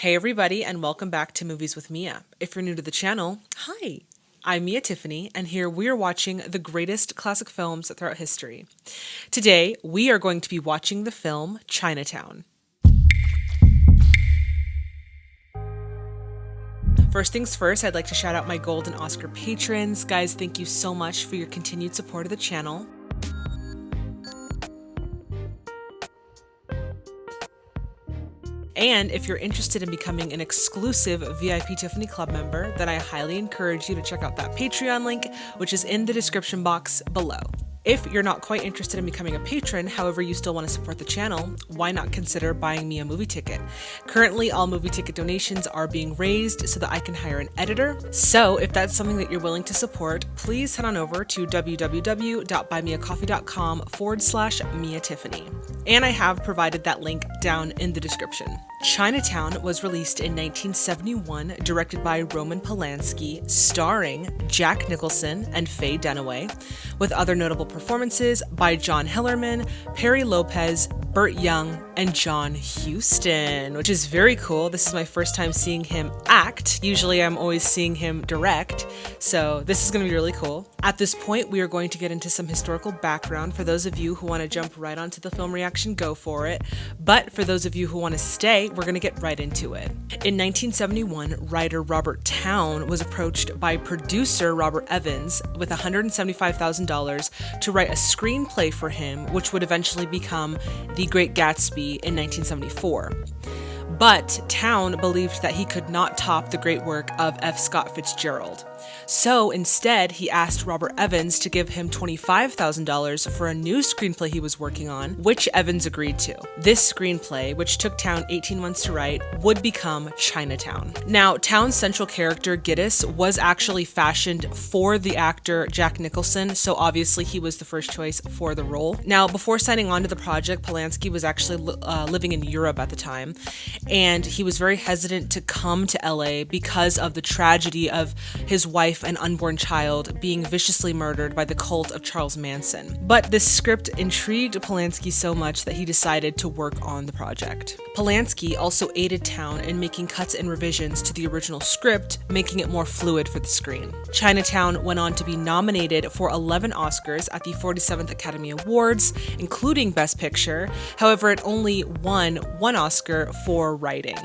Hey everybody, and welcome back to Movies with Mia. If you're new to the channel, hi! I'm Mia Tiffany, and here we are watching the greatest classic films throughout history. Today, we are going to be watching the film Chinatown. First things first, I'd like to shout out my Gold and Oscar patrons. Guys, thank you so much for your continued support of the channel. And if you're interested in becoming an exclusive VIP Tiffany Club member, then I highly encourage you to check out that Patreon link, which is in the description box below. If you're not quite interested in becoming a patron, however you still want to support the channel, why not consider buying me a movie ticket? Currently, all movie ticket donations are being raised so that I can hire an editor. So if that's something that you're willing to support, please head on over to www.buymeacoffee.com/Mia Tiffany. And I have provided that link down in the description. Chinatown was released in 1971, directed by Roman Polanski, starring Jack Nicholson and Faye Dunaway, with other notable performances by John Hillerman, Perry Lopez, Burt Young, and John Huston, which is very cool. This is my first time seeing him act. Usually I'm always seeing him direct, so this is going to be really cool. At this point, we are going to get into some historical background. For those of you who want to jump right onto the film reaction, go for it. But for those of you who want to stay, we're going to get right into it. In 1971, writer Robert Towne was approached by producer Robert Evans with $175,000 to write a screenplay for him, which would eventually become The Great Gatsby in 1974. But Towne believed that he could not top the great work of F. Scott Fitzgerald. So instead, he asked Robert Evans to give him $25,000 for a new screenplay he was working on, which Evans agreed to. This screenplay, which took Towne 18 months to write, would become Chinatown. Now, Towne's central character, Gittes, was actually fashioned for the actor Jack Nicholson, so obviously he was the first choice for the role. Now, before signing on to the project, Polanski was actually living in Europe at the time, and he was very hesitant to come to LA because of the tragedy of his wife and unborn child being viciously murdered by the cult of Charles Manson. But this script intrigued Polanski so much that he decided to work on the project. Polanski also aided Towne in making cuts and revisions to the original script, making it more fluid for the screen. Chinatown went on to be nominated for 11 Oscars at the 47th Academy Awards, including Best Picture. However, it only won one Oscar for writing.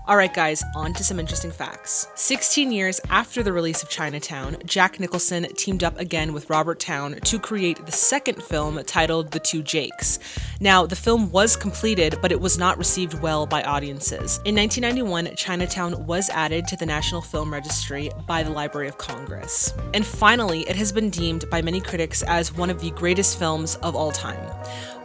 Alright guys, on to some interesting facts. 16 years after the release of Chinatown, Jack Nicholson teamed up again with Robert Towne to create the second film titled The Two Jakes. Now, the film was completed, but it was not received well by audiences. In 1991, Chinatown was added to the National Film Registry by the Library of Congress. And finally, it has been deemed by many critics as one of the greatest films of all time.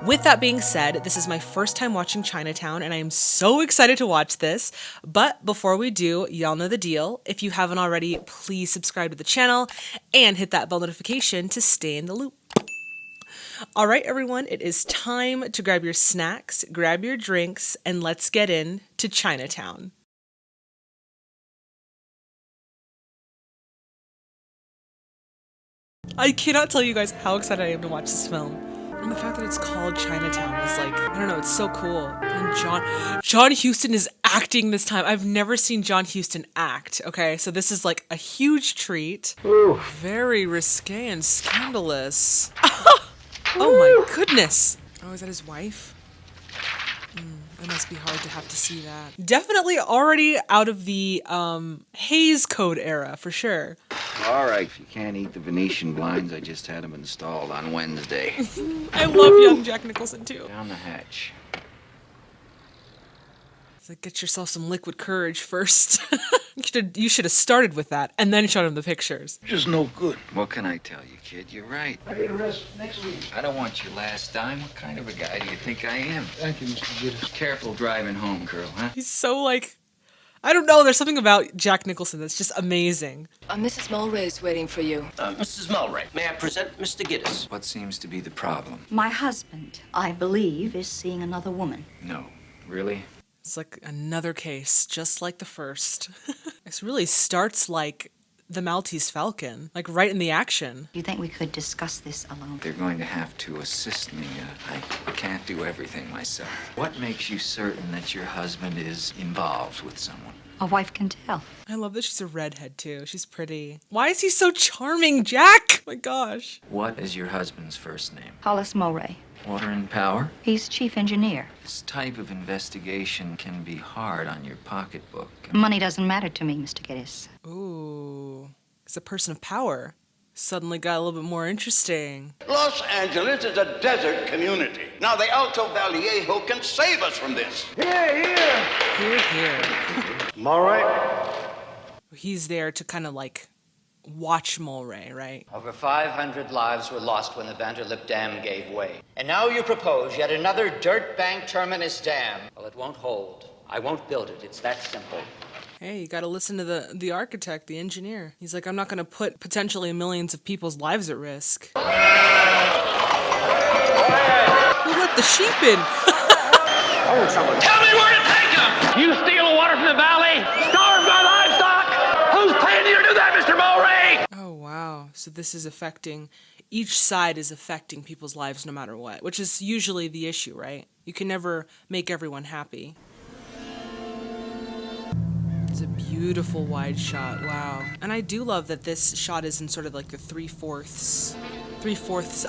With that being said, this is my first time watching Chinatown, and I am so excited to watch this. But before we do, y'all know the deal. If you haven't already, please subscribe to the channel and hit that bell notification to stay in the loop. All right, everyone, it is time to grab your snacks, grab your drinks, and let's get into Chinatown. I cannot tell you guys how excited I am to watch this film. And the fact that it's called Chinatown is like, I don't know, it's so cool. And John Huston is acting this time. I've never seen John Huston act, okay? So this is like a huge treat. Ooh. Very risque and scandalous. Oh my goodness. Oh, is that his wife? It must be hard to have to see that. Definitely already out of the Hays Code era, for sure. All right, if you can't eat the Venetian blinds, I just had them installed on Wednesday. I love young Jack Nicholson, too. Down the hatch. It's like, get yourself some liquid courage first. You should have started with that, and then showed him the pictures. Just no good. What can I tell you, kid? You're right. I get a rest next week. I don't want your last dime. What kind of a guy do you think I am? Thank you, Mr. Gittes. Careful driving home, girl, huh? He's so like... I don't know, there's something about Jack Nicholson that's just amazing. Mrs. Mulray is waiting for you. Mrs. Mulray, may I present Mr. Gittes? What seems to be the problem? My husband, I believe, is seeing another woman. No. Really? It's like another case, just like the first. This really starts like the Maltese Falcon, like right in the action. Do you think we could discuss this alone? They're going to have to assist me. I can't do everything myself. What makes you certain that your husband is involved with someone? A wife can tell. I love that she's a redhead too. She's pretty. Why is he so charming, Jack? My gosh. What is your husband's first name? Hollis Mulray. Water and Power? He's chief engineer. This type of investigation can be hard on your pocketbook. Money doesn't matter to me, Mr. Giddis. Ooh. He's a person of power. Suddenly got a little bit more interesting. Los Angeles is a desert community. Now, the Alto Vallejo can save us from this. Here, here. Mulray? He's there to kind of like watch Mulray, right? Over 500 lives were lost when the Vanderlip Dam gave way. And now you propose yet another dirt bank terminus dam. Well, it won't hold. I won't build it. It's that simple. Hey, you gotta listen to the architect, the engineer. He's like, I'm not gonna put potentially millions of people's lives at risk. Who let the sheep in? Tell me where to take them! You steal the water from the valley? Starve my livestock? Who's paying you to do that, Mr. Mulray? Oh, wow. So this is affecting, each side is affecting people's lives no matter what, which is usually the issue, right? You can never make everyone happy. It's a beautiful wide shot, wow. And I do love that this shot is in sort of like the three-fourths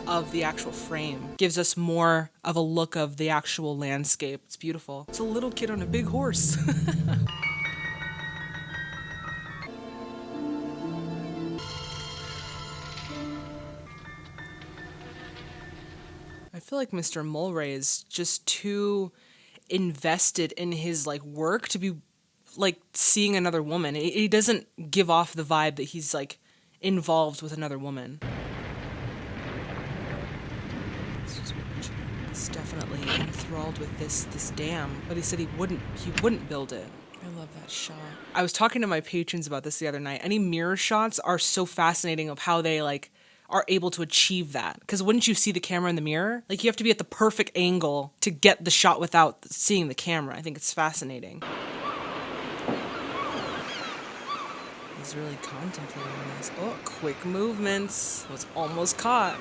of the actual frame. Gives us more of a look of the actual landscape. It's beautiful. It's a little kid on a big horse. I feel like Mr. Mulray is just too invested in his like work to be like seeing another woman. He doesn't give off the vibe that he's like involved with another woman. He's definitely enthralled with this dam, but he said he wouldn't build it. I love that shot. I was talking to my patrons about this the other night. Any mirror shots are so fascinating of how they like are able to achieve that. Because wouldn't you see the camera in the mirror? Like you have to be at the perfect angle to get the shot without seeing the camera. I think it's fascinating. He's really contemplating this. Oh, quick movements. Was almost caught.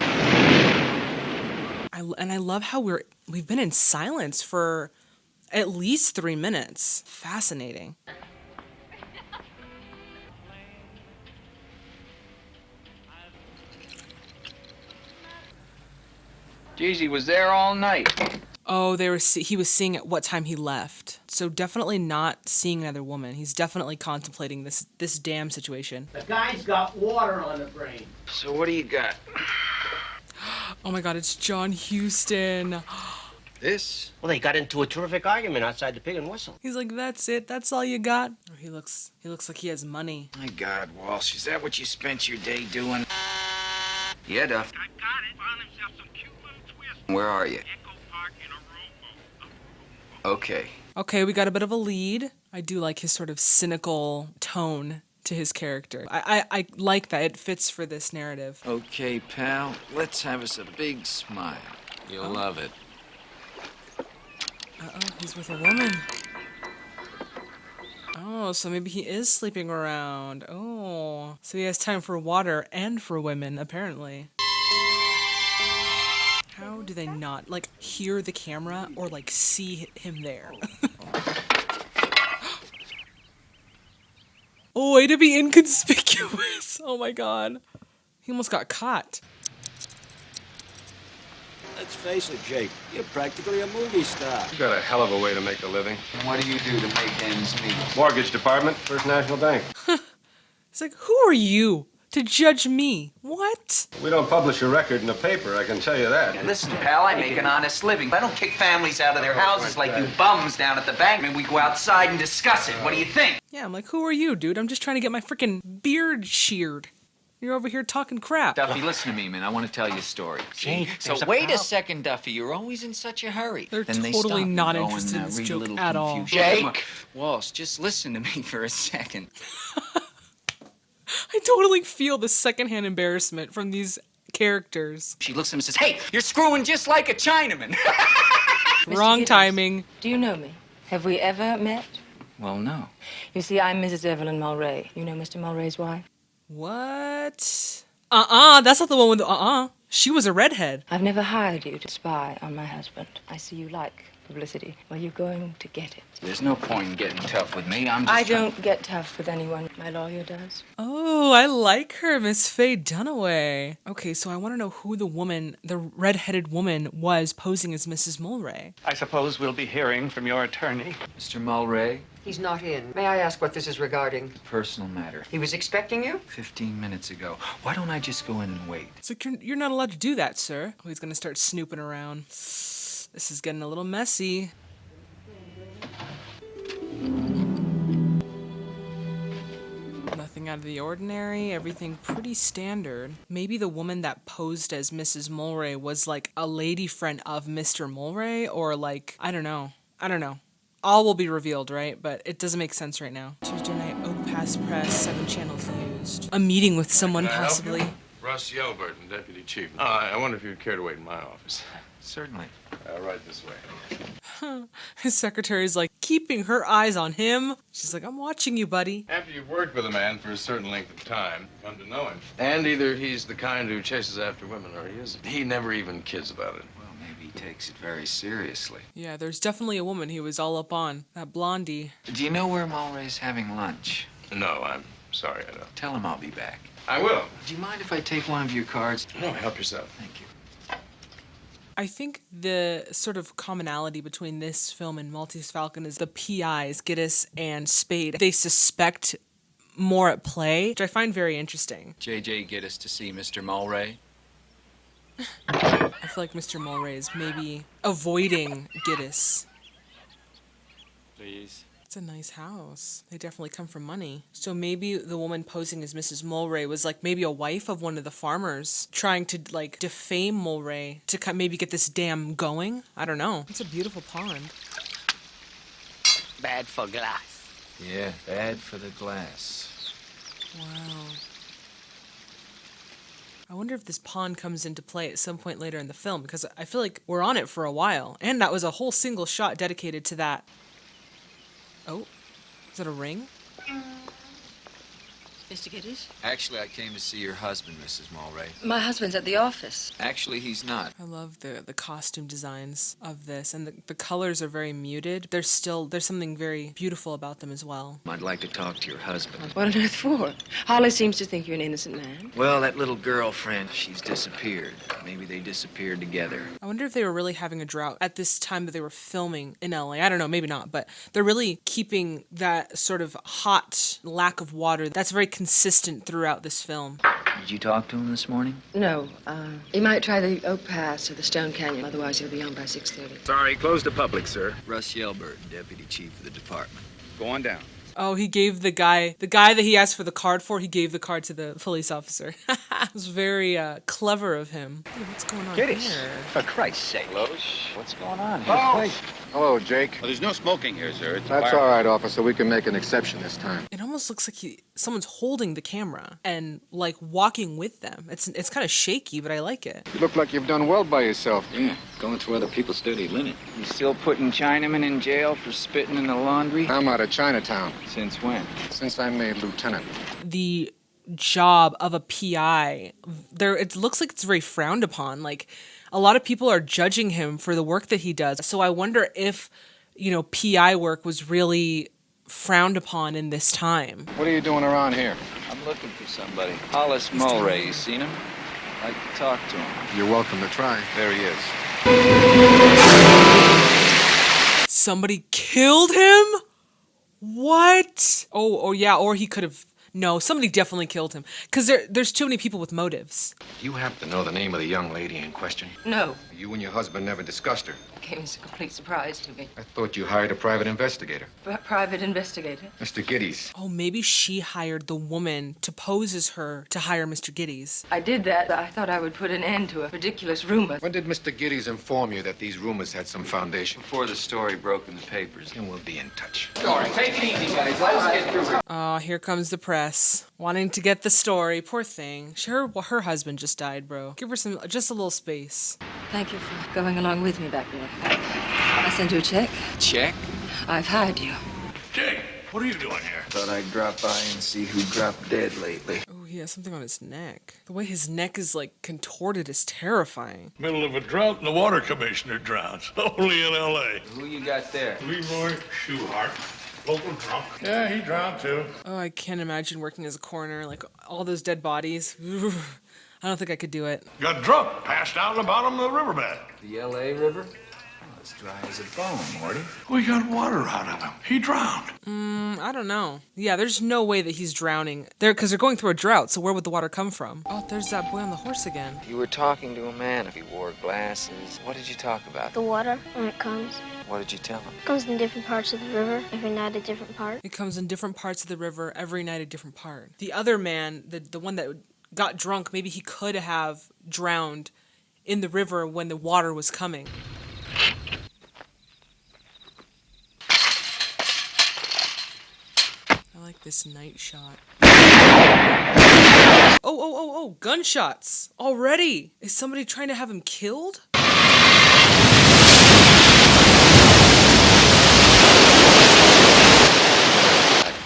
I love how we've been in silence for at least 3 minutes. Fascinating. Geez, he was there all night. Oh, he was seeing at what time he left. So definitely not seeing another woman. He's definitely contemplating this damn situation. The guy's got water on the brain. So what do you got? Oh my God, it's John Huston. This? Well, they got into a terrific argument outside the Pig and Whistle. He's like, that's it. That's all you got. Oh, he looks like he has money. My God, Walsh, is that what you spent your day doing? Yeah, Duff. I got it. Found himself some cute little twist. Where are you? Echo Park in a rowboat. Okay. Okay, we got a bit of a lead. I do like his sort of cynical tone to his character. I like that. It fits for this narrative. Okay, pal, let's have us a big smile. You'll love it. Uh-oh, he's with a woman. Oh, so maybe he is sleeping around. Oh, so he has time for water and for women, apparently. How do they not, like, hear the camera or, like, see him there? Oh, way to be inconspicuous. Oh my God. He almost got caught. Let's face it, Jake. You're practically a movie star. You got a hell of a way to make a living. What do you do to make ends meet? Mortgage department, First National Bank. It's like, who are you to judge me? What? We don't publish a record in the paper, I can tell you that. Listen, pal, I make an honest living. I don't kick families out of their houses like you bums down at the bank. I mean, we go outside and discuss it. What do you think? Yeah, I'm like, who are you, dude? I'm just trying to get my freaking beard sheared. You're over here talking crap. Duffy, listen to me, man. I want to tell you a story. So wait a second, Duffy. You're always in such a hurry. They're then totally they not stop and interested in go and, this read a joke little at all. confusion. Jake! Walsh, just listen to me for a second. I totally feel the secondhand embarrassment from these characters. She looks at him and says, hey, you're screwing just like a Chinaman. Wrong timing. Do you know me? Have we ever met? Well, no. You see, I'm Mrs. Evelyn Mulray. You know Mr. Mulray's wife? What? That's not the one with the She was a redhead. I've never hired you to spy on my husband. I see you like publicity. Well, you're going to get it. There's no point in getting tough with me. I don't get tough with anyone. My lawyer does. Oh, I like her, Miss Faye Dunaway. Okay, so I want to know who the redheaded woman was posing as Mrs. Mulwray. I suppose we'll be hearing from your attorney. Mr. Mulwray? He's not in. May I ask what this is regarding? Personal matter. He was expecting you? 15 minutes ago. Why don't I just go in and wait? It's like, you're not allowed to do that, sir. Oh, he's gonna start snooping around. This is getting a little messy. Nothing out of the ordinary, everything pretty standard. Maybe the woman that posed as Mrs. Mulwray was like a lady friend of Mr. Mulwray, or like, I don't know. All will be revealed, right? But it doesn't make sense right now. Tuesday night, Oak Pass Press, 7 channels used. A meeting with someone, possibly. Russ Yelburton, Deputy Chief. I wonder if you'd care to wait in my office. Certainly. Right this way. His secretary's like keeping her eyes on him. She's like, I'm watching you, buddy. After you've worked with a man for a certain length of time, you come to know him. And either he's the kind who chases after women or he isn't. He never even kids about it. Well, maybe he takes it very seriously. Yeah, there's definitely a woman he was all up on. That blondie. Do you know where Mulwray's having lunch? No, I'm sorry, I don't. Tell him I'll be back. I will. Do you mind if I take one of your cards? No, help yourself. Thank you. I think the sort of commonality between this film and Maltese Falcon is the PIs, Gittes and Spade. They suspect more at play, which I find very interesting. JJ, get us to see Mr. Mulwray. I feel like Mr. Mulwray is maybe avoiding Gittes. Please. It's a nice house. They definitely come from money. So maybe the woman posing as Mrs. Mulwray was like maybe a wife of one of the farmers trying to like defame Mulwray to maybe get this dam going. I don't know. It's a beautiful pond. Bad for glass. Yeah, bad for the glass. Wow. I wonder if this pond comes into play at some point later in the film, because I feel like we're on it for a while. And that was a whole single shot dedicated to that. Oh, is that a ring? Mr. Gittes? Actually, I came to see your husband, Mrs. Mulwray. My husband's at the office. Actually, he's not. I love the costume designs of this, and the colors are very muted. There's something very beautiful about them as well. I'd like to talk to your husband. What on earth for? Holly seems to think you're an innocent man. Well, that little girlfriend, she's disappeared. Maybe they disappeared together. I wonder if they were really having a drought at this time that they were filming in LA. I don't know, maybe not, but they're really keeping that sort of hot lack of water that's very consistent throughout this film. Did you talk to him this morning? No. He might try the Oak Pass or the Stone Canyon. Otherwise, he'll be home by 6:30. Sorry, closed to public, sir. Russ Yelburton, Deputy Chief of the department. Go on down. Oh, he gave the guy that he asked for the card for, he gave the card to the police officer. It was very clever of him. Hey, what's going on here? For Christ's sake. What's going on here? Oh. Hello, Jake. Well, there's no smoking here, sir. It's That's all right, officer. We can make an exception this time. It almost looks like someone's holding the camera and like walking with them. It's kind of shaky, but I like it. You look like you've done well by yourself. Yeah, going through other people's dirty linen. You still putting Chinamen in jail for spitting in the laundry? I'm out of Chinatown. Since when? Since I made lieutenant. The job of a PI, it looks like it's very frowned upon. Like a lot of people are judging him for the work that he does. So I wonder if, PI work was really frowned upon in this time. What are you doing around here? I'm looking for somebody. Hollis Mulwray, you seen him? I'd like to talk to him. You're welcome to try. There he is. Somebody killed him? What? Oh yeah, or he could have... No, somebody definitely killed him. Because there's too many people with motives. Do you happen to know the name of the young lady in question? No. You and your husband never discussed her. It came as a complete surprise to me. I thought you hired a private investigator. Private investigator? Mr. Gittes. Oh, maybe she hired the woman to pose as her to hire Mr. Gittes. I did that. I thought I would put an end to a ridiculous rumor. When did Mr. Gittes inform you that these rumors had some foundation? Before the story broke in the papers. And we'll be in touch. All right, take it easy, guys. Let us get through it. Oh, here comes the press. Wanting to get the story. Poor thing. Her husband just died, bro. Give her just a little space. Thank you for going along with me back there. I sent you a check. Check? I've hired you. Jake, what are you doing here? Thought I'd drop by and see who dropped dead lately. Oh, He has something on his neck. The way his neck is like contorted is terrifying. Middle of a drought and the water commissioner drowns. Only in L.A. Who you got there? Leroy Shoutout, local drunk. Yeah, he drowned too. Oh, I can't imagine working as a coroner. Like all those dead bodies. I don't think I could do it. Got drunk, passed out in the bottom of the riverbed. The L.A. River? Oh, it's dry as a bone, Morty. We got water out of him. He drowned. I don't know. Yeah, there's no way that he's drowning. Because they're going through a drought, so where would the water come from? Oh, there's that boy on the horse again. You were talking to a man. He wore glasses. What did you talk about? The water, when it comes. What did you tell him? It comes in different parts of the river, every night a different part. It comes in different parts of the river, every night a different part. The other man, the one that got drunk, maybe he could have drowned in the river when the water was coming. I like this night shot. Oh, gunshots! Already! Is somebody trying to have him killed?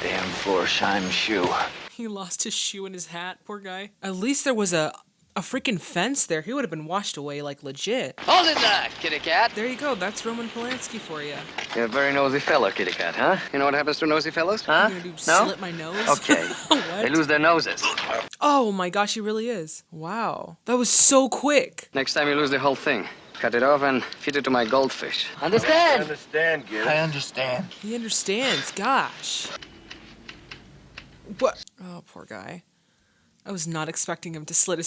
Damn Florsheim shoe. He lost his shoe and his hat, poor guy. At least there was a freaking fence there. He would have been washed away, like, legit. Hold it there, kitty cat. There you go, that's Roman Polanski for you. You're a very nosy fellow, kitty cat, huh? You know what happens to nosy fellows, huh? You're gonna do No? slit my nose? Okay. What? They lose their noses. Oh my gosh, he really is. Wow. That was so quick. Next time you lose the whole thing. Cut it off and feed it to my goldfish. Understand? I understand, kid. I understand. He understands, gosh. What? Oh, poor guy. I was not expecting him to slit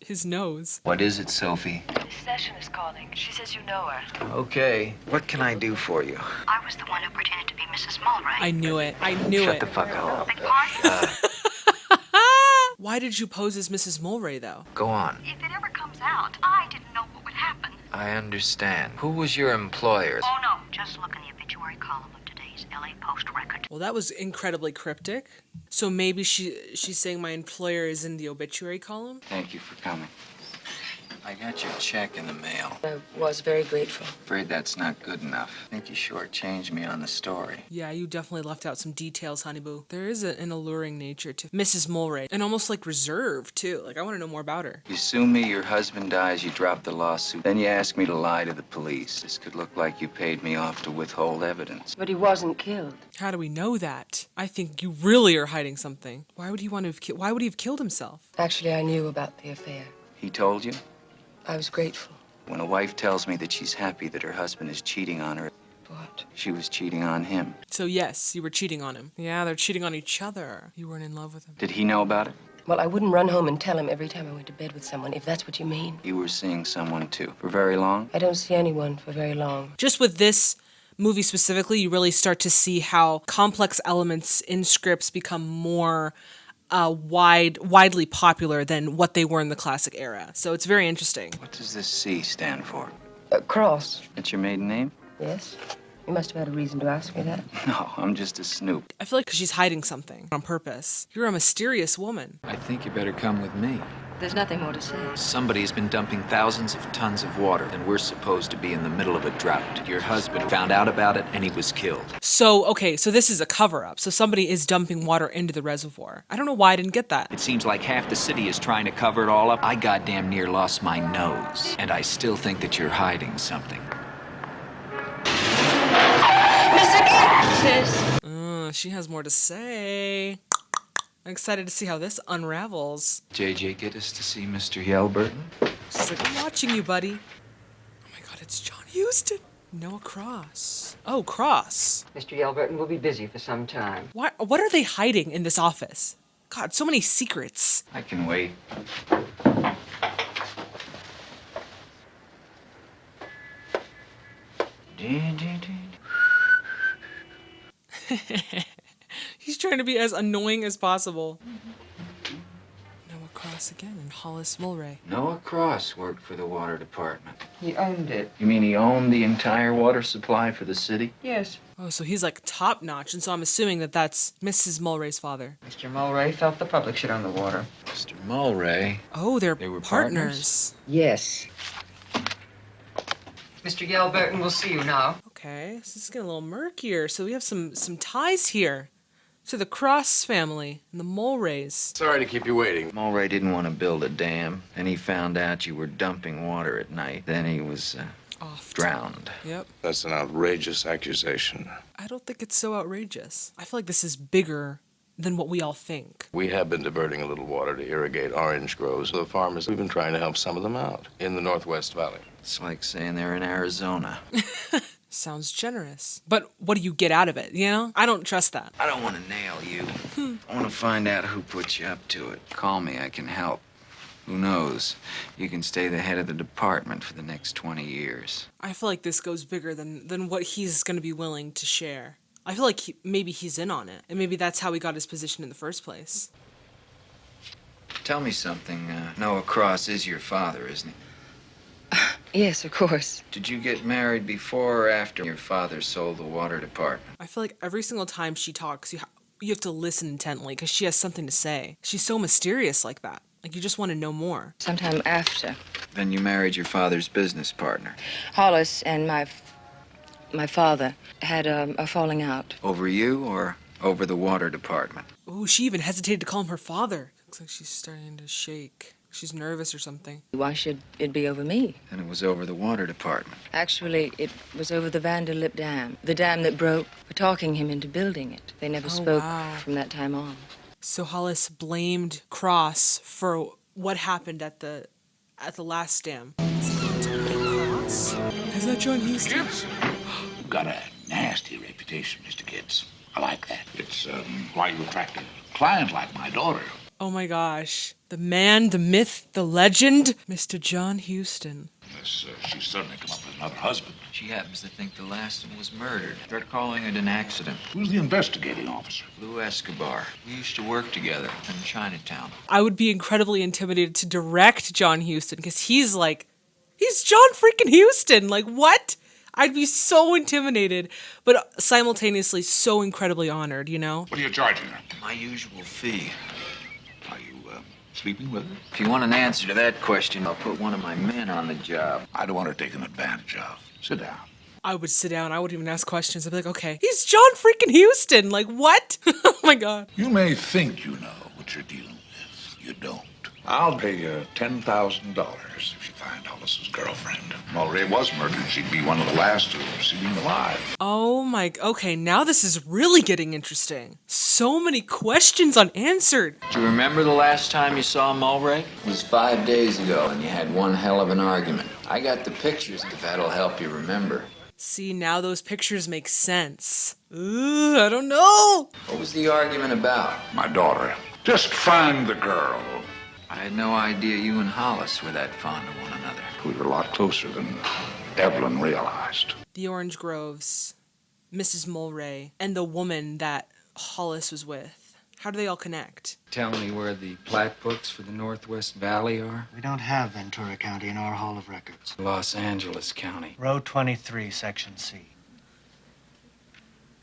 his nose. What is it, Sophie? Session is calling. She says you know her. Okay. What can I do for you? I was the one who pretended to be Mrs. Mulray. I knew it. I knew Shut it. the fuck up. Beg pardon? Why did you pose as Mrs. Mulray, though? Go on. If it ever comes out, I didn't know what would happen. I understand. Who was your employer? Oh, no. Just look in the obituary column of today's L.A. Post Record. Well, that was incredibly cryptic. So maybe she's saying my employer is in the obituary column? Thank you for coming. I got your check in the mail. I was very grateful. Afraid that's not good enough. I think you shortchanged me on the story. Yeah, you definitely left out some details, honey boo. There is an alluring nature to Mrs. Mulray. And almost like reserved, too. Like, I want to know more about her. You sue me, your husband dies, you drop the lawsuit. Then you ask me to lie to the police. This could look like you paid me off to withhold evidence. But he wasn't killed. How do we know that? I think you really are hiding something. Why would he why would he have killed himself? Actually, I knew about the affair. He told you? I was grateful. When a wife tells me that she's happy that her husband is cheating on her, What? she was cheating on him. So yes, you were cheating on him. Yeah, they're cheating on each other. You weren't in love with him. Did he know about it? Well, I wouldn't run home and tell him every time I went to bed with someone, if that's what you mean. You were seeing someone, too. For very long? I don't see anyone for very long. Just with this movie specifically, you really start to see how complex elements in scripts become more widely popular than what they were in the classic era. So it's very interesting. What does this C stand for? Cross. That's your maiden name? Yes. You must have had a reason to ask me that. No, I'm just a snoop. I feel like she's hiding something on purpose. You're a mysterious woman. I think you better come with me. There's nothing more to say. Somebody's been dumping thousands of tons of water, and we're supposed to be in the middle of a drought. Your husband found out about it, and he was killed. So, okay, so this is a cover-up. So somebody is dumping water into the reservoir. I don't know why I didn't get that. It seems like half the city is trying to cover it all up. I goddamn near lost my nose, and I still think that you're hiding something. She has more to say. I'm excited to see how this unravels. JJ, get us to see Mr. Yelburton. She's like, I'm watching you, buddy. Oh my god, it's John Huston. Noah Cross. Oh, Cross. Mr. Yelburton will be busy for some time. What are they hiding in this office? God, so many secrets. I can wait. He's trying to be as annoying as possible. Noah Cross again and Hollis Mulray. Noah Cross worked for the water department. He owned it. You mean he owned the entire water supply for the city? Yes. Oh, so he's like top notch, and so I'm assuming that that's Mrs. Mulray's father. Mr. Mulray felt the public should own the water. Mr. Mulray. Oh, they were partners. Yes. Mr. Yelburton, we'll see you now. Okay, so this is getting a little murkier. So we have some ties here. So the Cross family and the Mulrays. Sorry to keep you waiting. Mulray didn't want to build a dam, and he found out you were dumping water at night. Then he was drowned. Yep. That's an outrageous accusation. I don't think it's so outrageous. I feel like this is bigger than what we all think. We have been diverting a little water to irrigate orange groves. The farmers, we've been trying to help some of them out in the Northwest Valley. It's like saying they're in Arizona. Sounds generous. But what do you get out of it, you know? I don't trust that. I don't want to nail you. I want to find out who put you up to it. Call me, I can help. Who knows? You can stay the head of the department for the next 20 years. I feel like this goes bigger than what he's going to be willing to share. I feel like maybe he's in on it, and maybe that's how he got his position in the first place. Tell me something. Noah Cross is your father, isn't he? Yes, of course. Did you get married before or after your father sold the water department? I feel like every single time she talks, you have to listen intently because she has something to say. She's so mysterious like that. Like, you just want to know more. Sometime after. Then you married your father's business partner. Hollis and my father had a falling out. Over you or over the water department? Ooh, she even hesitated to call him her father. Looks like she's starting to shake. She's nervous or something. Why should it be over me? And it was over the water department. Actually, it was over the Vanderlip Dam. The dam that broke for talking him into building it. They never spoke from that time on. So Hollis blamed Cross for what happened at the last dam. Is that John Huston? Gibbs? You've got a nasty reputation, Mr. Gibbs. I like that. It's why you attract a client like my daughter. Oh my gosh. The man, the myth, the legend, Mr. John Huston. Yes, she's certainly come up with another husband. She happens to think the last one was murdered. They're calling it an accident. Who's the investigating officer? Lou Escobar. We used to work together in Chinatown. I would be incredibly intimidated to direct John Huston because he's John freaking Huston. Like, what? I'd be so intimidated, but simultaneously so incredibly honored, you know? What are you charging her? My usual fee. Are you sleeping with her? If you want an answer to that question, I'll put one of my men on the job. I don't want her taken advantage of. Sit down. I would sit down. I wouldn't even ask questions. I'd be like, okay, he's John freaking Huston. Like, what? Oh my God. You may think you know what you're dealing with. You don't. I'll pay you $10,000 if you find Hollis's girlfriend. Mulray was murdered. She'd be one of the last to see him alive. Oh my, okay, now this is really getting interesting. So many questions unanswered. Do you remember the last time you saw Mulray? It was 5 days ago, and you had one hell of an argument. I got the pictures, if that'll help you remember. See, now those pictures make sense. Ooh, I don't know. What was the argument about? My daughter. Just find the girl. I had no idea you and Hollis were that fond of one another. We were a lot closer than Evelyn realized. The Orange Groves, Mrs. Mulray, and the woman that Hollis was with. How do they all connect? Tell me where the plat books for the Northwest Valley are? We don't have Ventura County in our Hall of Records. Los Angeles County. Row 23, Section C.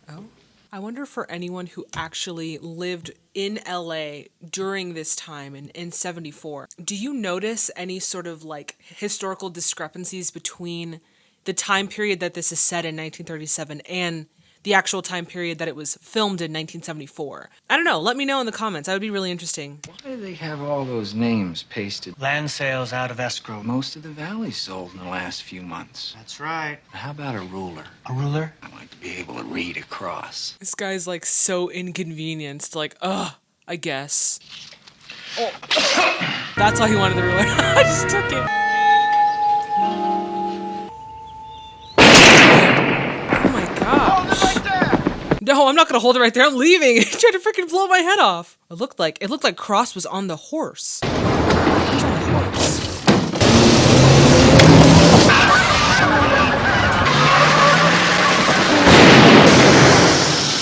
Oh? I wonder for anyone who actually lived in LA during this time in 74, do you notice any sort of like historical discrepancies between the time period that this is set in 1937 and the actual time period that it was filmed in 1974? I don't know. Let me know in the comments. That would be really interesting. Why do they have all those names pasted? Land sales out of escrow. Most of the valley sold in the last few months. That's right. How about a ruler? A ruler? I'd like to be able to read across. This guy's like so inconvenienced. Like, I guess. Oh. That's why he wanted the ruler. I just took it. Oh my gosh. No, I'm not gonna hold it right there. I'm leaving. He tried to freaking blow my head off. It looked like Cross was on the horse. He was on the horse.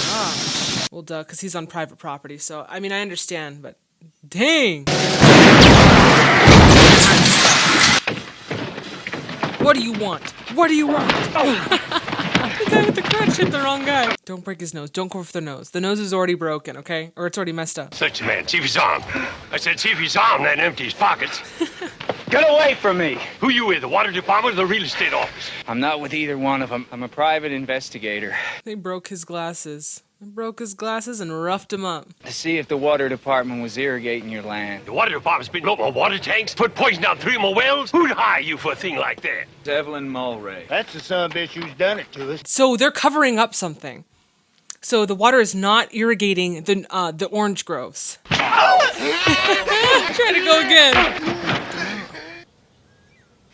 Gosh. Well, duh, because he's on private property. So, I mean, I understand, but dang. What do you want? What do you want? The guy with the crutch hit the wrong guy. Don't break his nose. Don't go for the nose. The nose is already broken, okay? Or it's already messed up. Search the man. See if he's armed. I said see if he's armed, then empty his pockets. Get away from me. Who you with, the water department or the real estate office? I'm not with either one of them. I'm a private investigator. They broke his glasses. Broke his glasses and roughed him up. To see if the water department was irrigating your land. The water department's been up my water tanks, put poison down 3 of my wells. Who'd hire you for a thing like that? Evelyn Mulray. That's the son of a bitch who's done it to us. So they're covering up something. So the water is not irrigating the orange groves. Try to go again.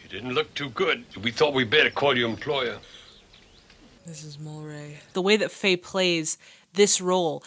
You didn't look too good. We thought we'd better call your employer. This is Mulray. The way that Faye plays this role,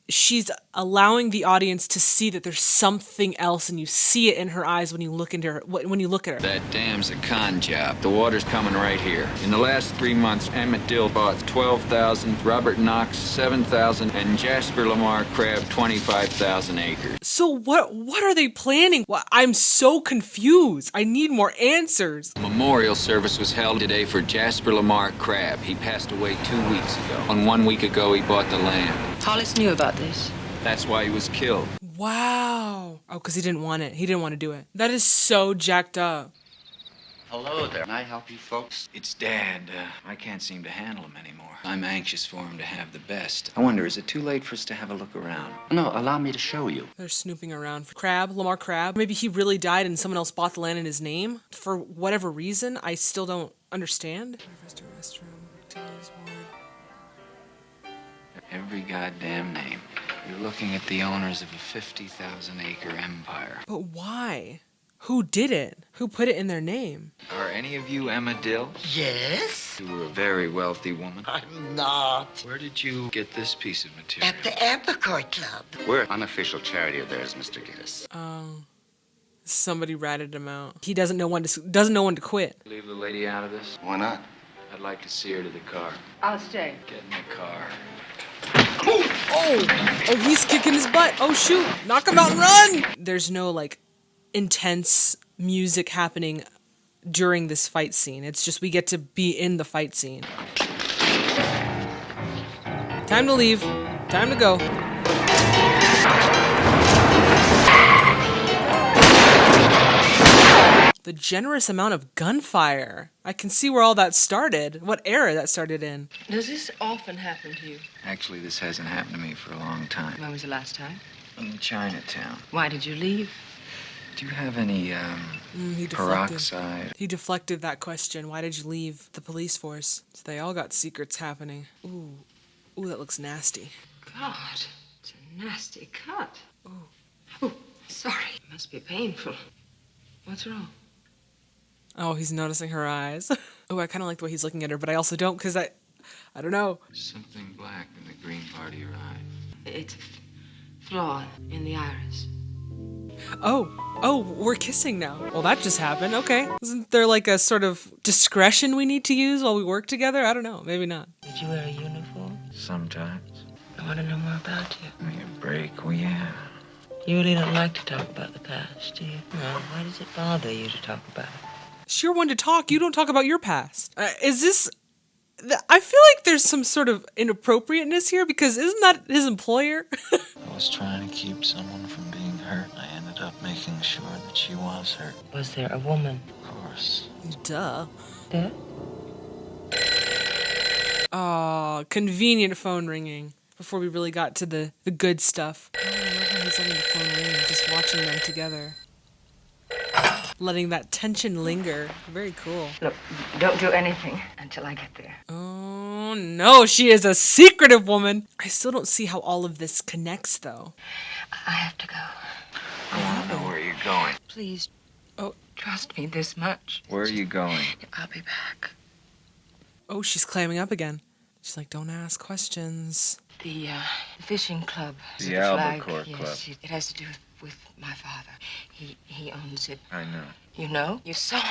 she's allowing the audience to see that there's something else, and you see it in her eyes when you look into her. When you look at her. That dam's a con job. The water's coming right here. In the last 3 months, Emmett Dill bought 12,000, Robert Knox 7,000, and Jasper Lamar Crabb 25,000 acres. So what are they planning? Well, I'm so confused. I need more answers. A memorial service was held today for Jasper Lamar Crabb. He passed away 2 weeks ago. And 1 week ago, he bought the land. Hollis knew about this. That's why he was killed. Wow. Oh, because he didn't want it. He didn't want to do it. That is so jacked up. Hello there. Can I help you folks? It's Dad. I can't seem to handle him anymore. I'm anxious for him to have the best. I wonder, is it too late for us to have a look around? No, allow me to show you. They're snooping around for Lamar Crabb. Maybe he really died and someone else bought the land in his name for whatever reason. I still don't understand. Every goddamn name. You're looking at the owners of a 50,000 acre empire. But why? Who did it? Who put it in their name? Are any of you Emma Dill? Yes? You were a very wealthy woman. I'm not. Where did you get this piece of material? At the Apicoy Club. We're an unofficial charity of theirs, Mr. Gittes. Oh. Somebody ratted him out. He doesn't know when to quit. Leave the lady out of this? Why not? I'd like to see her to the car. I'll stay. Get in the car. Oh, he's kicking his butt. Oh, shoot. Knock him out and run. There's no, like, intense music happening during this fight scene. It's just we get to be in the fight scene. Time to leave. Time to go. The generous amount of gunfire. I can see where all that started. What era that started in. Does this often happen to you? Actually, this hasn't happened to me for a long time. When was the last time? In Chinatown. Why did you leave? Do you have any, peroxide? He deflected that question. Why did you leave the police force? So they all got secrets happening. Ooh, that looks nasty. God, it's a nasty cut. Oh, sorry. It must be painful. What's wrong? Oh, he's noticing her eyes. Oh, I kind of like the way he's looking at her, but I also don't because I don't know. Something black in the green part of your eye. It's a flaw in the iris. Oh, we're kissing now. Well, that just happened. Okay. Isn't there like a sort of discretion we need to use while we work together? I don't know. Maybe not. Did you wear a uniform? Sometimes. I want to know more about you. Give me a break, will ya? You really don't like to talk about the past, do you? No. Why does it bother you to talk about it? You're one to talk. You don't talk about your past. Is this... I feel like there's some sort of inappropriateness here because isn't that his employer? I was trying to keep someone from being hurt. I ended up making sure that she was hurt. Was there a woman? Of course. Duh. There? Aw, convenient phone ringing. Before we really got to the good stuff. Oh, I love how he's letting the phone ring, just watching them together. Letting that tension linger. Very cool. Look, don't do anything until I get there. Oh, no, she is a secretive woman. I still don't see how all of this connects, though. I have to go. I want to know where you're going. Please. Oh. Trust me this much. Where are you going? I'll be back. Oh, she's clamming up again. She's like, don't ask questions. The fishing club. The Albacore Club. Yes, it has to do with my father. He owns it. I know. You know? You saw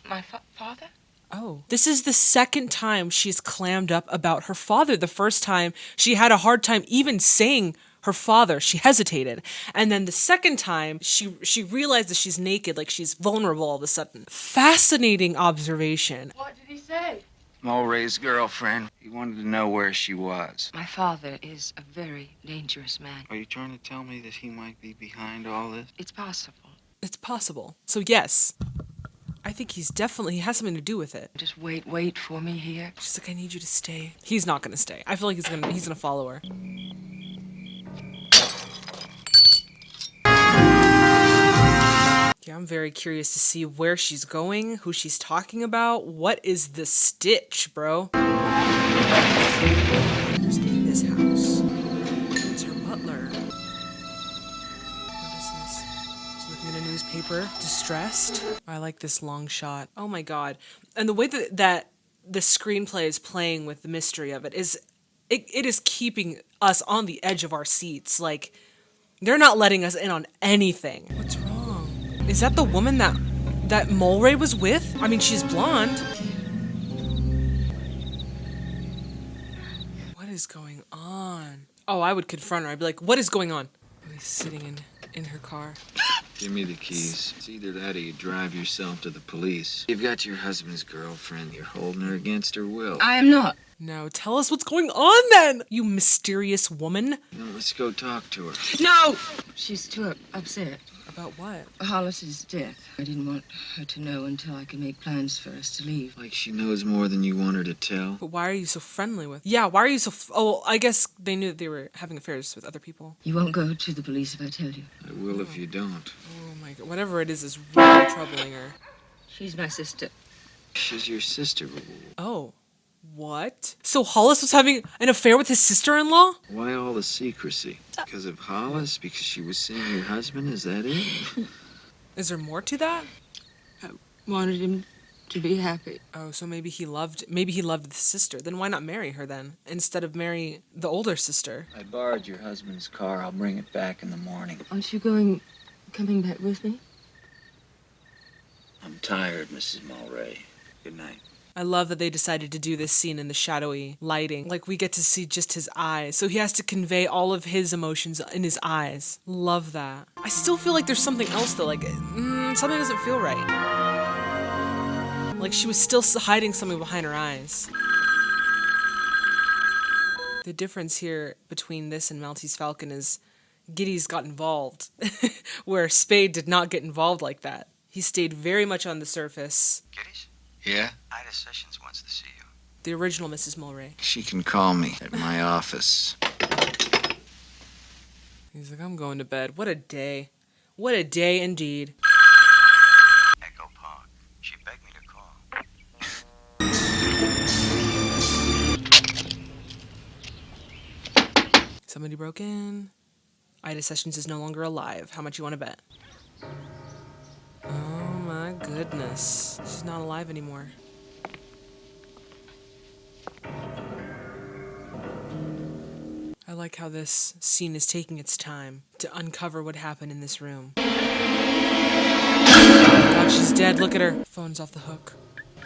my father? Oh. This is the second time she's clammed up about her father. The first time, she had a hard time even saying her father. She hesitated. And then the second time, she realized that she's naked, like she's vulnerable all of a sudden. Fascinating observation. What did he say? Mulray's girlfriend. He wanted to know where she was. My father is a very dangerous man. Are you trying to tell me that he might be behind all this? It's possible. It's possible. So yes. I think he has something to do with it. Just wait for me here. She's like, I need you to stay. He's not gonna stay. I feel like he's gonna follow her. Yeah, I'm very curious to see where she's going, who she's talking about. What is the stitch, bro? Who's in this house? It's her butler. What is this? She's looking at a newspaper, distressed. I like this long shot. Oh my god. And the way that the screenplay is playing with the mystery of it is, it is keeping us on the edge of our seats. Like, they're not letting us in on anything. What's wrong? Is that the woman that Mulray was with? I mean, she's blonde. What is going on? Oh, I would confront her. I'd be like, what is going on? He's sitting in her car. Give me the keys. It's either that or you drive yourself to the police. You've got your husband's girlfriend. You're holding her against her will. I am not. No, tell us what's going on then, you mysterious woman. Now, let's go talk to her. No! She's too upset. About what? Hollis's death. I didn't want her to know until I could make plans for us to leave. Like she knows more than you want her to tell. But why are you so friendly with? Yeah, why are you so? Oh, I guess they knew that they were having affairs with other people. You won't go to the police if I tell you. I will if you don't. Oh my god, whatever it is really troubling her. She's my sister. She's your sister. Oh. What? So Hollis was having an affair with his sister-in-law? Why all the secrecy? Because of Hollis? Because she was seeing your husband? Is that it? Is there more to that? I wanted him to be happy. Oh, so maybe he loved the sister. Then why not marry her then, instead of marry the older sister? I borrowed your husband's car. I'll bring it back in the morning. Aren't you coming back with me? I'm tired, Mrs. Mulray. Good night. I love that they decided to do this scene in the shadowy lighting. Like, we get to see just his eyes. So he has to convey all of his emotions in his eyes. Love that. I still feel like there's something else though. Like, something doesn't feel right. Like she was still hiding something behind her eyes. The difference here between this and Maltese Falcon is Giddy's got involved. Where Spade did not get involved like that. He stayed very much on the surface. Giddy's? Yeah? Ida Sessions wants to see you. The original Mrs. Mulray. She can call me at my office. He's like, I'm going to bed. What a day. What a day indeed. Echo Park. She begged me to call. Somebody broke in. Ida Sessions is no longer alive. How much you want to bet? Oh my goodness. She's not alive anymore. I like how this scene is taking its time to uncover what happened in this room. Oh my God, she's dead. Look at her. Phone's off the hook.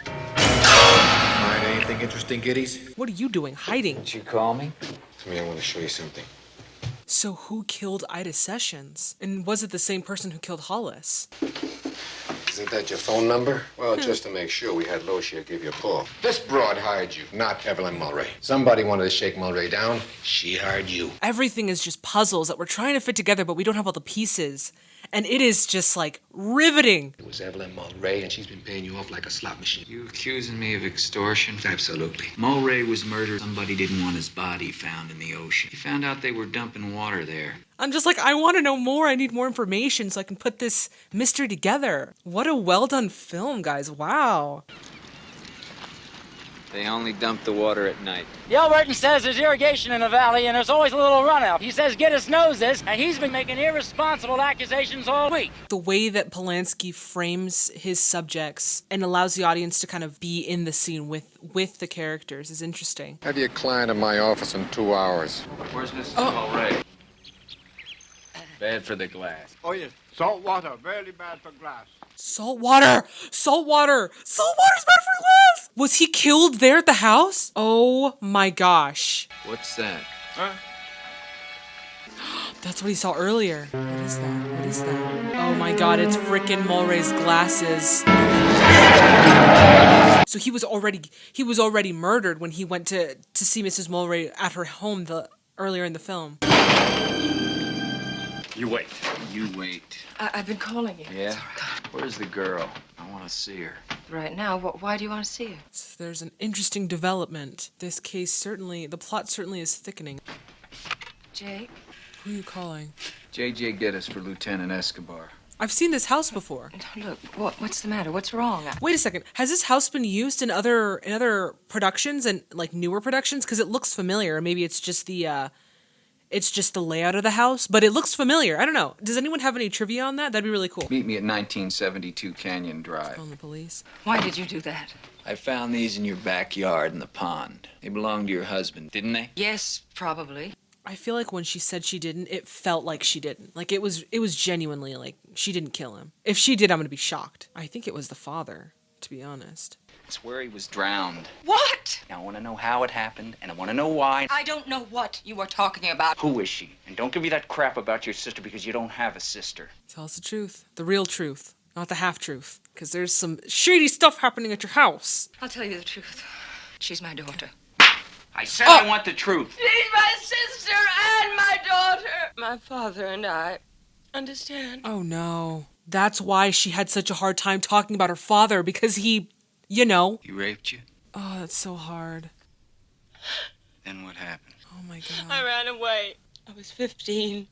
Find anything interesting, Giddies? What are you doing? Hiding? Did you call me? Come here, I want to show you something. So who killed Ida Sessions? And was it the same person who killed Hollis? Isn't that your phone number? Well, just to make sure, we had Loshia give you a call. This broad hired you, not Evelyn Mulray. Somebody wanted to shake Mulray down. She hired you. Everything is just puzzles that we're trying to fit together, but we don't have all the pieces. And it is just, like, riveting. It was Evelyn Mulray, and she's been paying you off like a slot machine. You accusing me of extortion? Absolutely. Mulray was murdered. Somebody didn't want his body found in the ocean. He found out they were dumping water there. I'm just like, I want to know more. I need more information so I can put this mystery together. What a well-done film, guys. Wow. They only dump the water at night. Yelverton says there's irrigation in the valley and there's always a little runoff. He says Giddis knows this, and he's been making irresponsible accusations all week. The way that Polanski frames his subjects and allows the audience to kind of be in the scene with the characters is interesting. Have your client in my office in 2 hours. Where's Mrs. Mulray? Bad for the glass. Oh, yes. Salt water, very bad for glass. Salt water! Salt water! Salt water's bad for glass! Was he killed there at the house? Oh my gosh. What's that? Huh? That's what he saw earlier. What is that? What is that? Oh my god, it's frickin' Mulray's glasses. So he was already murdered when he went to see Mrs. Mulray at her home earlier in the film. You wait. You wait. I've been calling you. Yeah? Where's the girl? I I want to see her. Right now, why do you want to see her? So there's an interesting development. This case certainly, the plot certainly is thickening. Jake? Who are you calling? J.J. Geddes for Lieutenant Escobar. I've seen this house before. Look, what's the matter? What's wrong? Wait a second. Has this house been used in other productions and like newer productions? Because it looks familiar. Maybe it's just the layout of the house, but it looks familiar. I don't know. Does anyone have any trivia on that? That'd be really cool. Meet me at 1972 Canyon Drive. Calling the police. Why did you do that? I found these in your backyard in the pond. They belonged to your husband, didn't they? Yes, probably. I feel like when she said she didn't, it felt like she didn't. Like it was genuinely like she didn't kill him. If she did, I'm gonna be shocked. I think it was the father, to be honest. It's where he was drowned. What? Now, I want to know how it happened, and I want to know why. I don't know what you are talking about. Who is she? And don't give me that crap about your sister because you don't have a sister. Tell us the truth. The real truth. Not the half-truth. Because there's some shady stuff happening at your house. I'll tell you the truth. She's my daughter. I said I want the truth. She's my sister and my daughter. My father and I understand. Oh no. That's why she had such a hard time talking about her father, because he, you know. He raped you? Oh, that's so hard. Then what happened? Oh my God. I ran away. I was 15.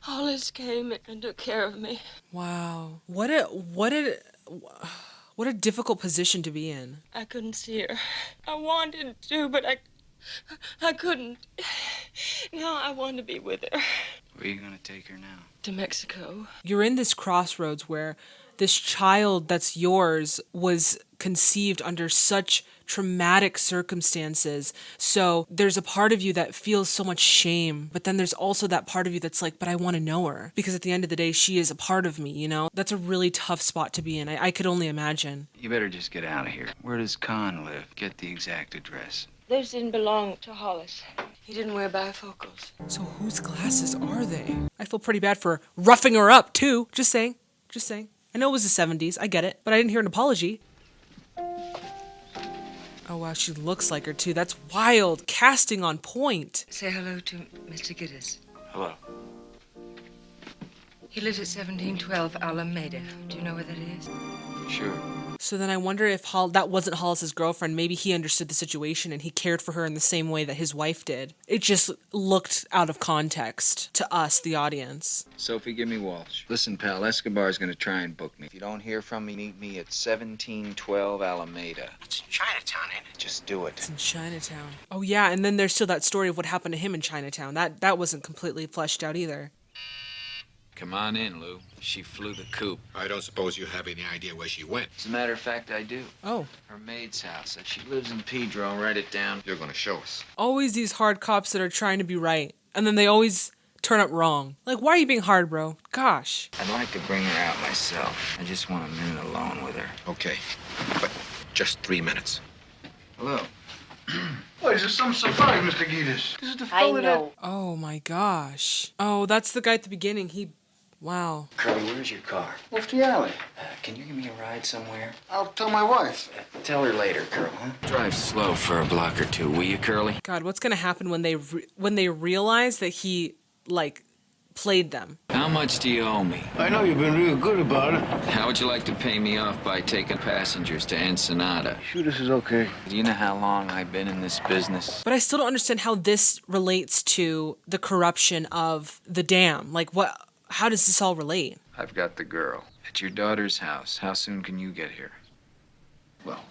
Hollis came and took care of me. Wow. What a difficult position to be in. I couldn't see her. I wanted to, but I couldn't. Now I want to be with her. Where are you going to take her now? To Mexico. You're in this crossroads where this child that's yours was conceived under such traumatic circumstances. So there's a part of you that feels so much shame, but then there's also that part of you that's like, but I want to know her. Because at the end of the day, she is a part of me, you know? That's a really tough spot to be in. I could only imagine. You better just get out of here. Where does Khan live? Get the exact address. Those didn't belong to Hollis. He didn't wear bifocals. So whose glasses are they? I feel pretty bad for roughing her up, too. Just saying. Just saying. I know it was the 70s. I get it. But I didn't hear an apology. Oh, wow. She looks like her, too. That's wild. Casting on point. Say hello to Mr. Geddes. Hello. He lives at 1712 Alameda. Do you know where that is? Sure. So then I wonder if that wasn't Hollis's girlfriend. Maybe he understood the situation and he cared for her in the same way that his wife did. It just looked out of context to us, the audience. Sophie, give me Walsh. Listen, pal, Escobar's gonna try and book me. If you don't hear from me, meet me at 1712 Alameda. It's in Chinatown, ain't it? Just do it. It's in Chinatown. Oh yeah, and then there's still that story of what happened to him in Chinatown. That wasn't completely fleshed out either. Come on in, Lou. She flew the coop. I don't suppose you have any idea where she went. As a matter of fact, I do. Oh. Her maid's house. She lives in Pedro. Write it down. You're going to show us. Always these hard cops that are trying to be right, and then they always turn up wrong. Like, why are you being hard, bro? Gosh. I'd like to bring her out myself. I just want a minute alone with her. Okay, but just 3 minutes. Hello. Oh, is this some surprise, Mr. Geddes? This is the fellow that... Oh my gosh. Oh, that's the guy at the beginning. Wow. Curly, where's your car? Off the alley. Can you give me a ride somewhere? I'll tell my wife. Tell her later, Curl, huh? Drive slow for a block or two, will you, Curly? God, what's gonna happen when they realize that he, like, played them? How much do you owe me? I know you've been real good about it. How would you like to pay me off by taking passengers to Ensenada? Sure, this is okay. Do you know how long I've been in this business? But I still don't understand how this relates to the corruption of the dam. Like, what? How does this all relate? I've got the girl. At your daughter's house. How soon can you get here? Well,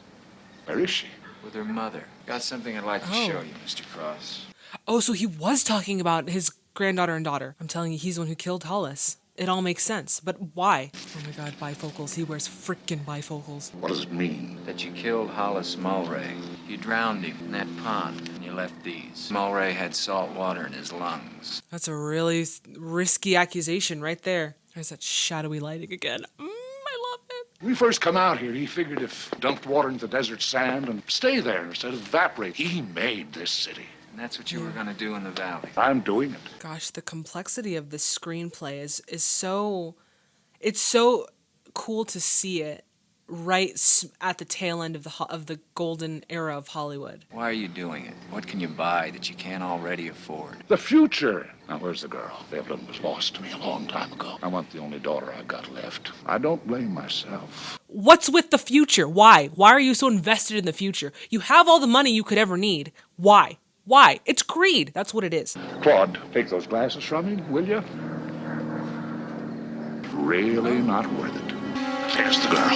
where is she? With her mother. Got something I'd like to show you, Mr. Cross. Oh, so he was talking about his granddaughter and daughter. I'm telling you, he's the one who killed Hollis. It all makes sense, but why? Oh my God, bifocals. He wears frickin' bifocals. What does it mean? That you killed Hollis Mulray. You drowned him in that pond, and you left these. Mulray had salt water in his lungs. That's a really risky accusation right there. There's that shadowy lighting again. I love it. When we first come out here, he figured if dumped water into the desert sand and stay there instead of evaporate, he made this city. And that's what you were going to do in the valley. I'm doing it. Gosh, the complexity of this screenplay is so... It's so cool to see it at the tail end of the golden era of Hollywood. Why are you doing it? What can you buy that you can't already afford? The future. Now, where's the girl? Evelyn was lost to me a long time ago. I want the only daughter I got left. I don't blame myself. What's with the future? Why? Why are you so invested in the future? You have all the money you could ever need. Why? Why? It's greed. That's what it is. Claude, take those glasses from me, will you? Really not worth it. There's the girl.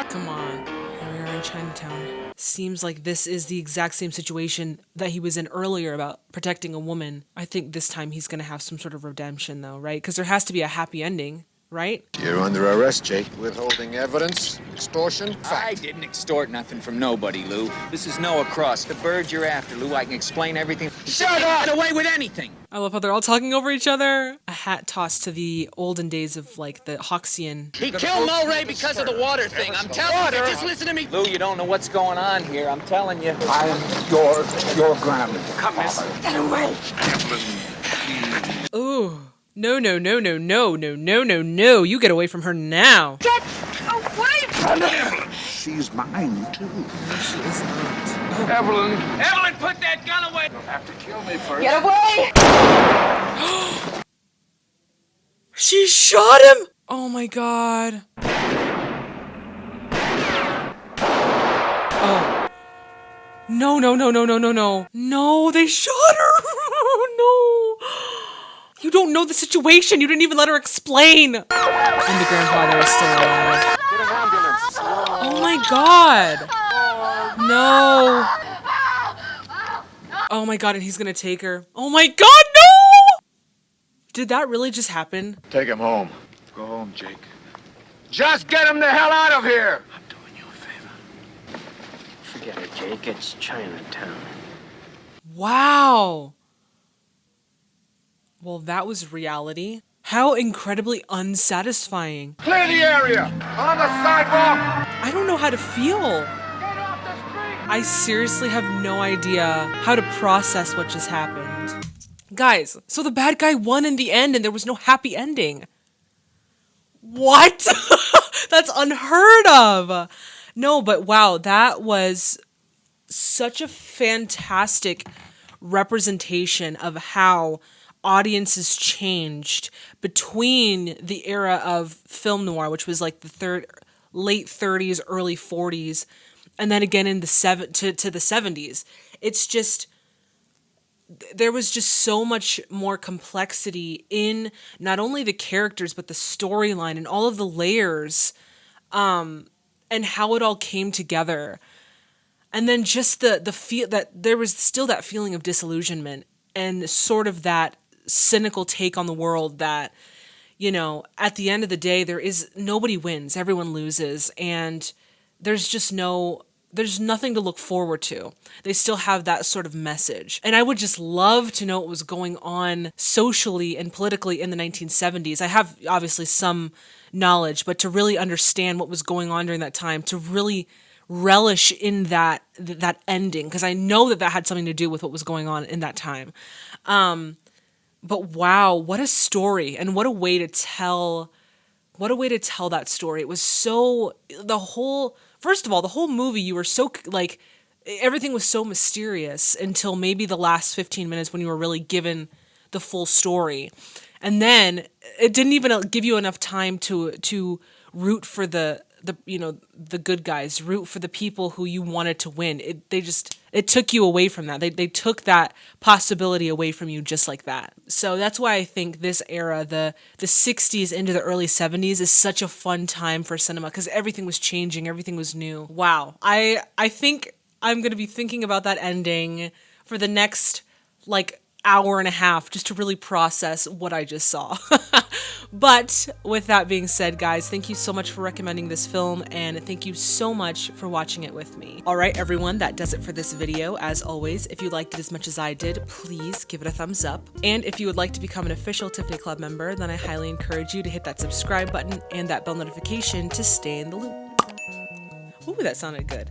Come on. Here we are in Chinatown. Seems like this is the exact same situation that he was in earlier about protecting a woman. I think this time he's gonna have some sort of redemption though, right? Because there has to be a happy ending, right? You're under arrest, Jake. Withholding evidence, extortion, I didn't extort nothing from nobody, Lou. This is Noah Cross, the bird you're after, Lou. I can explain everything. Shut up! Get away with anything! I love how they're all talking over each other. A hat toss to the olden days of like the Hoxian. He killed Mulray because of the water thing. I'm telling you, just listen to me. Lou, you don't know what's going on here. I'm telling you. I am your grandmother. Come, miss. Get away. Ooh. No. You get away from her now. Get away from her. She's mine, too. No, she is not. Evelyn. Evelyn, put that gun away. You'll have to kill me first. Get away. She shot him! Oh my god. Oh. No. No, they shot her! No. You don't know the situation. You didn't even let her explain. And the grandfather is still alive. Get an ambulance. Oh my god. No. Oh my god, and he's gonna take her. Oh my god, no! Did that really just happen? Take him home. Go home, Jake. Just get him the hell out of here! I'm doing you a favor. Forget it, Jake. It's Chinatown. Wow. Well, that was reality. How incredibly unsatisfying. Clear the area! On the sidewalk! I don't know how to feel. I seriously have no idea how to process what just happened. Guys, so the bad guy won in the end and there was no happy ending. What? That's unheard of. No, but wow, that was such a fantastic representation of how audiences changed between the era of film noir, which was like the late 30s, early 40s, and then again in the to the 70s. It's just, there was just so much more complexity in not only the characters but the storyline and all of the layers, and how it all came together. And then just the feel that there was still that feeling of disillusionment and sort of that cynical take on the world that, you know, at the end of the day, nobody wins, everyone loses, and there's nothing to look forward to. They still have that sort of message. And I would just love to know what was going on socially and politically in the 1970s. I have obviously some knowledge, but to really understand what was going on during that time, to really relish in that ending, because I know that had something to do with what was going on in that time. But wow, what a story, and what a way to tell that story. It was so, first of all, the whole movie, you were so, like, everything was so mysterious until maybe the last 15 minutes when you were really given the full story. And then it didn't even give you enough time to root for the good guys, root for the people who you wanted to win. It took you away from that. They took that possibility away from you just like that. So that's why I think this era, the 60s into the early 70s, is such a fun time for cinema, because everything was changing, everything was new. Wow. I think I'm going to be thinking about that ending for the next, like, hour and a half just to really process what I just saw. But with that being said, guys, thank you so much for recommending this film, and thank you so much for watching it with me. All right, everyone, that does it for this video. As always, if you liked it as much as I did, please give it a thumbs up. And if you would like to become an official Tiffany Club member, then I highly encourage you to hit that subscribe button and that bell notification to stay in the loop. Ooh, that sounded good.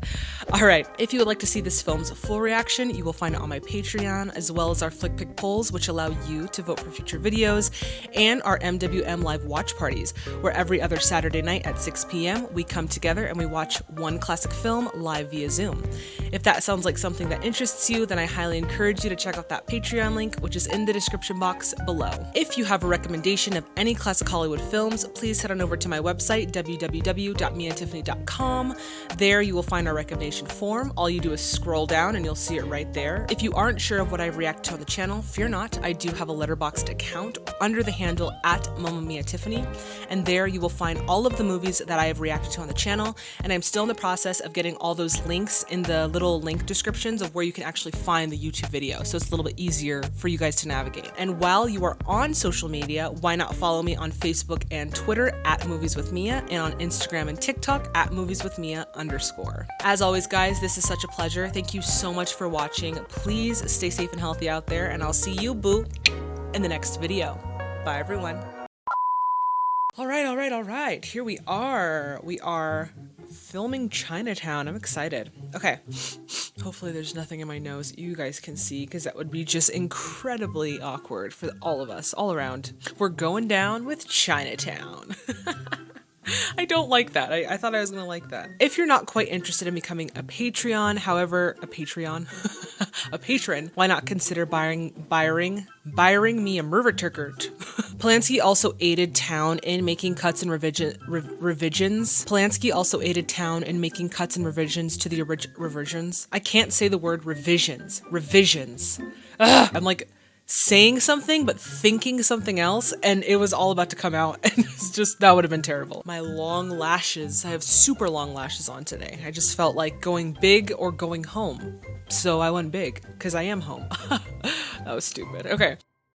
Alright, if you would like to see this film's full reaction, you will find it on my Patreon, as well as our Flick Pick polls, which allow you to vote for future videos, and our MWM live watch parties, where every other Saturday night at 6 p.m. we come together and we watch one classic film live via Zoom. If that sounds like something that interests you, then I highly encourage you to check out that Patreon link, which is in the description box below. If you have a recommendation of any classic Hollywood films, please head on over to my website, www.meandtiffany.com. There you will find our recommendation form. All you do is scroll down and you'll see it right there. If you aren't sure of what I react to on the channel, fear not, I do have a LetterBoxd account under the handle @MamaMiaTiffany, and there you will find all of the movies that I have reacted to on the channel, and I'm still in the process of getting all those links in the little link descriptions of where you can actually find the YouTube video, so it's a little bit easier for you guys to navigate. And while you are on social media, why not follow me on Facebook and Twitter @MoviesWithMia, and on Instagram and TikTok @MoviesWithMia_. As always, guys, this is such a pleasure. Thank you so much for watching. Please stay safe and healthy out there, and I'll see you, boo, in the next video. Bye, everyone. All right. Here we are. We are filming Chinatown. I'm excited. Okay. Hopefully there's nothing in my nose you guys can see, because that would be just incredibly awkward for all of us, all around. We're going down with Chinatown. I don't like that. I thought I was gonna like that. If you're not quite interested in becoming a Patreon, however, a patron, why not consider buying me a Merverturkert? Polanski also aided Town in making cuts and revisions. Polanski also aided Town in making cuts and revisions to the revisions. I can't say the word revisions. Revisions. Ugh, I'm like saying something but thinking something else, and it was all about to come out, and it's just, that would have been terrible. My long lashes, I have super long lashes on today. I just felt like going big or going home, so I went big because I am home. That was stupid. Okay.